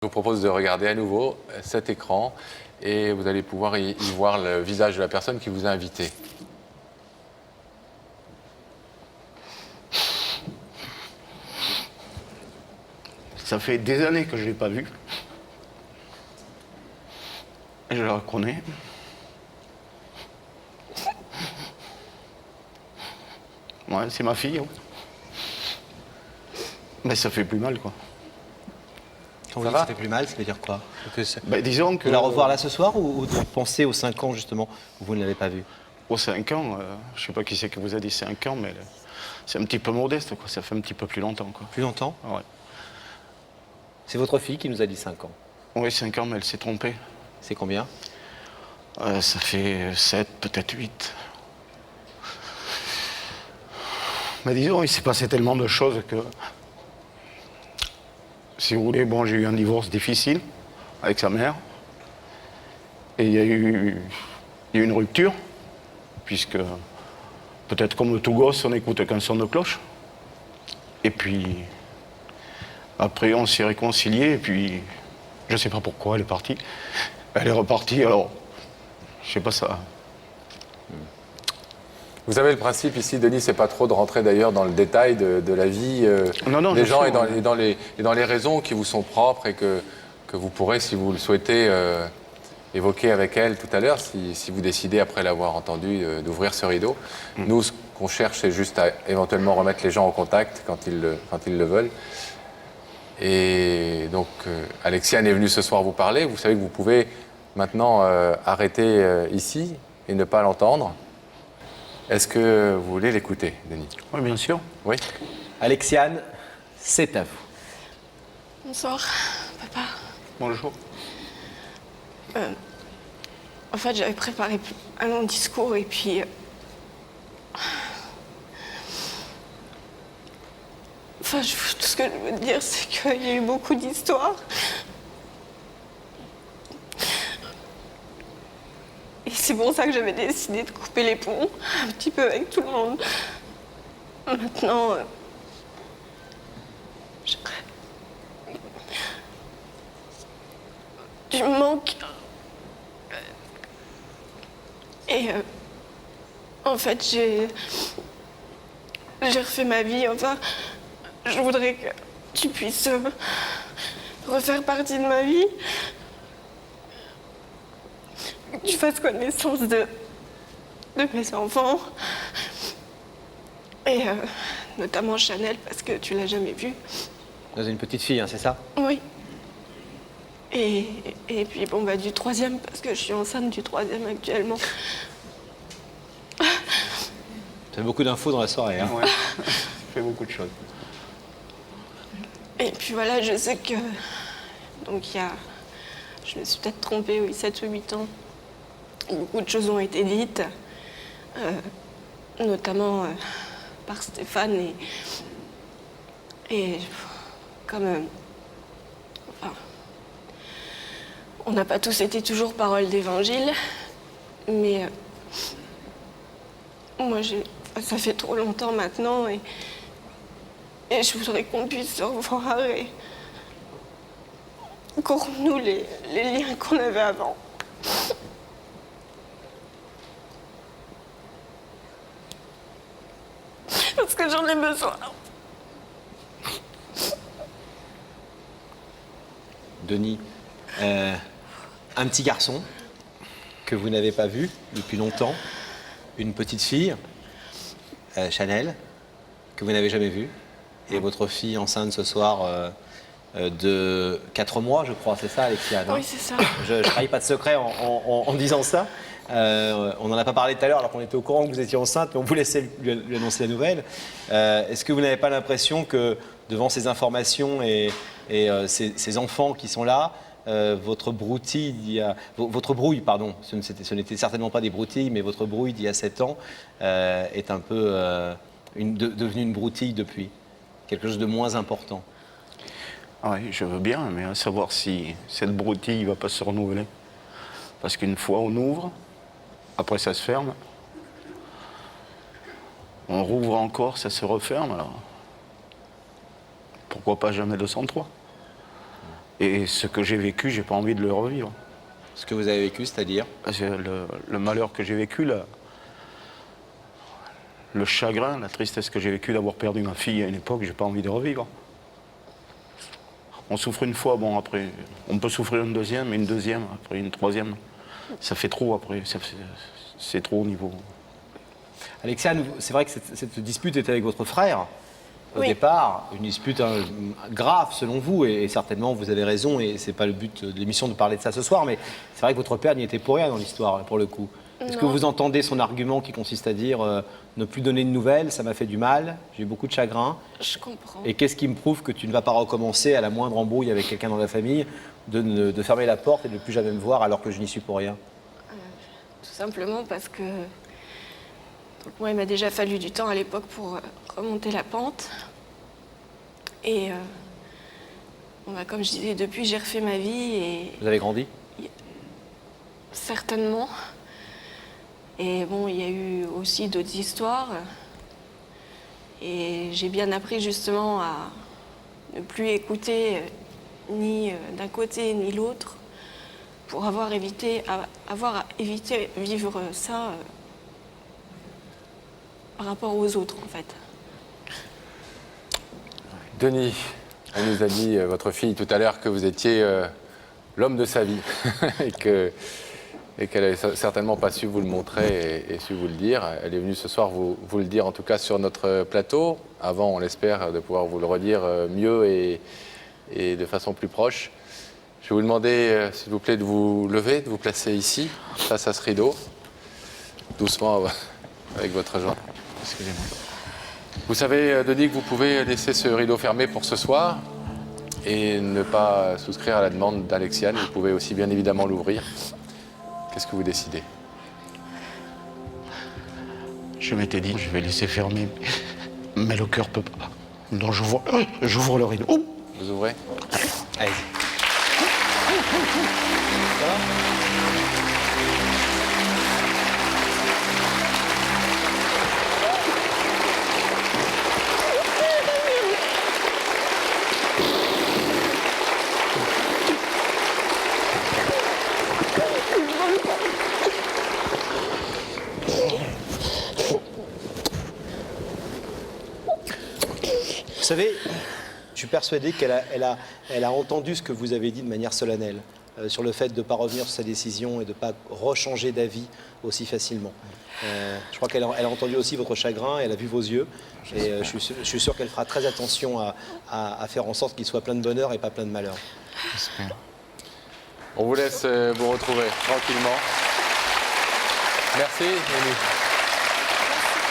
Je vous propose de regarder à nouveau cet écran et vous allez pouvoir y voir le visage de la personne qui vous a invité. Ça fait des années que je ne l'ai pas vu. Et je la reconnais. Ouais, c'est ma fille. Mais ça fait plus mal, quoi. Quand vous dites que ça fait plus mal, ça veut dire quoi? Disons que... De la revoir là ce soir ou de penser aux 5 ans justement où vous ne l'avez pas vue? Aux 5 ans, je sais pas qui c'est qui vous a dit 5 ans, mais c'est un petit peu modeste, quoi. Ça fait un petit peu plus longtemps, quoi. Plus longtemps? Ouais. C'est votre fille qui nous a dit 5 ans. Oui, 5 ans, mais elle s'est trompée. C'est combien? Ça fait 7, peut-être 8. Mais disons, il s'est passé tellement de choses que... Si vous voulez, bon, j'ai eu un divorce difficile avec sa mère. Et il y a eu une rupture, puisque peut-être comme tout gosse, on n'écoute qu'un son de cloche. Et puis, après, on s'est réconciliés, et puis, je ne sais pas pourquoi, elle est partie. Elle est repartie, alors, je sais pas ça. Vous avez le principe ici, Denis, c'est pas trop de rentrer d'ailleurs dans le détail de la vie des gens et dans les raisons qui vous sont propres et que vous pourrez, si vous le souhaitez, évoquer avec elle tout à l'heure, si vous décidez, après l'avoir entendu, d'ouvrir ce rideau. Nous, ce qu'on cherche, c'est juste à éventuellement remettre les gens en contact quand ils le veulent. Et donc, Alexiane est venue ce soir vous parler. Vous savez que vous pouvez maintenant arrêter ici et ne pas l'entendre. Est-ce que vous voulez l'écouter, Denis? Oui, bien sûr. Oui. Alexiane, c'est à vous. Bonsoir, papa. Bonjour. En fait, j'avais préparé un long discours et puis... Enfin, tout ce que je veux dire, c'est qu'il y a eu beaucoup d'histoires. Et c'est pour ça que j'avais décidé de couper les ponts, un petit peu avec tout le monde. Maintenant, tu me manques. Et en fait, j'ai refait ma vie. Enfin, je voudrais que tu puisses refaire partie de ma vie. Que tu fasses connaissance de mes enfants. Et notamment Chanel, parce que tu l'as jamais vue. Vous avez une petite fille, hein, c'est ça? Oui. Et puis, bon, bah, du troisième, parce que je suis enceinte du troisième actuellement. Vous avez beaucoup d'infos dans la soirée, hein? Ouais, ça fait beaucoup de choses. Et puis voilà, je sais que... Donc, il y a... Je me suis peut-être trompée, oui, 7 ou 8 ans. Beaucoup de choses ont été dites, notamment par Stéphane et comme... enfin, on n'a pas tous été toujours parole d'évangile, mais moi, ça fait trop longtemps maintenant et je voudrais qu'on puisse se revoir et qu'on renoue les liens qu'on avait avant. Parce que j'en ai besoin. Denis, un petit garçon que vous n'avez pas vu depuis longtemps, une petite fille, Chanel, que vous n'avez jamais vue, et votre fille enceinte ce soir de 4 mois, je crois, c'est ça, Alexiane? Oui, c'est ça. Je ne trahis pas de secret en disant ça. On n'en a pas parlé tout à l'heure alors qu'on était au courant que vous étiez enceinte, mais on vous laissait lui annoncer la nouvelle. Est-ce que vous n'avez pas l'impression que devant ces informations et ces enfants qui sont là, votre brouille, pardon, ce n'était certainement pas des broutilles, mais votre brouille d'il y a 7 ans est un peu devenue une broutille depuis, quelque chose de moins important? Oui, je veux bien, mais à savoir si cette broutille ne va pas se renouveler. Parce qu'une fois on ouvre, après ça se ferme. On rouvre encore, ça se referme, alors pourquoi pas jamais 203? Et ce que j'ai vécu, j'ai pas envie de le revivre. Ce que vous avez vécu, c'est-à-dire? Le malheur que j'ai vécu, le chagrin, la tristesse que j'ai vécu d'avoir perdu ma fille à une époque, j'ai pas envie de revivre. On souffre une fois, bon après, on peut souffrir une deuxième, après une troisième. Ça fait trop après, c'est trop au niveau. Alexiane, c'est vrai que cette dispute était avec votre frère au Oui. départ, une dispute grave selon vous, et certainement vous avez raison, et c'est pas le but de l'émission de parler de ça ce soir, mais c'est vrai que votre père n'y était pour rien dans l'histoire, pour le coup. Est-ce que Non. vous entendez son argument qui consiste à dire ne plus donner de nouvelles, ça m'a fait du mal, j'ai eu beaucoup de chagrin, Je comprends. et qu'est-ce qui me prouve que tu ne vas pas recommencer à la moindre embrouille avec quelqu'un dans la famille, de fermer la porte et de ne plus jamais me voir alors que je n'y suis pour rien? Tout simplement parce que donc moi, il m'a déjà fallu du temps à l'époque pour remonter la pente. Et bon, bah, comme je disais, depuis j'ai refait ma vie et Vous avez grandi? certainement. Et bon, il y a eu aussi d'autres histoires. Et j'ai bien appris justement à ne plus écouter ni d'un côté ni l'autre pour avoir évité vivre ça par rapport aux autres en fait. Denis, elle nous a dit, votre fille, tout à l'heure, que vous étiez l'homme de sa vie et qu'elle n'avait certainement pas su vous le montrer et su vous le dire. Elle est venue ce soir vous le dire, en tout cas sur notre plateau. Avant, on l'espère, de pouvoir vous le redire mieux et de façon plus proche. Je vais vous demander, s'il vous plaît, de vous lever, de vous placer ici, face à ce rideau, doucement avec votre joint. Excusez-moi. Vous savez, Denis, que vous pouvez laisser ce rideau fermé pour ce soir et ne pas souscrire à la demande d'Alexiane. Vous pouvez aussi bien évidemment l'ouvrir. Qu'est-ce que vous décidez? Je m'étais dit, je vais laisser fermer, mais le cœur peut pas. Donc j'ouvre le rideau. Oh, Vous ouvrez? Allez-y. Vous savez, je suis persuadé qu'elle a entendu ce que vous avez dit de manière solennelle, sur le fait de ne pas revenir sur sa décision et de ne pas rechanger d'avis aussi facilement. Je crois qu'elle a entendu aussi votre chagrin, elle a vu vos yeux, et je suis sûr qu'elle fera très attention à faire en sorte qu'il soit plein de bonheur et pas plein de malheur. On vous laisse vous retrouver tranquillement. Merci, Denis.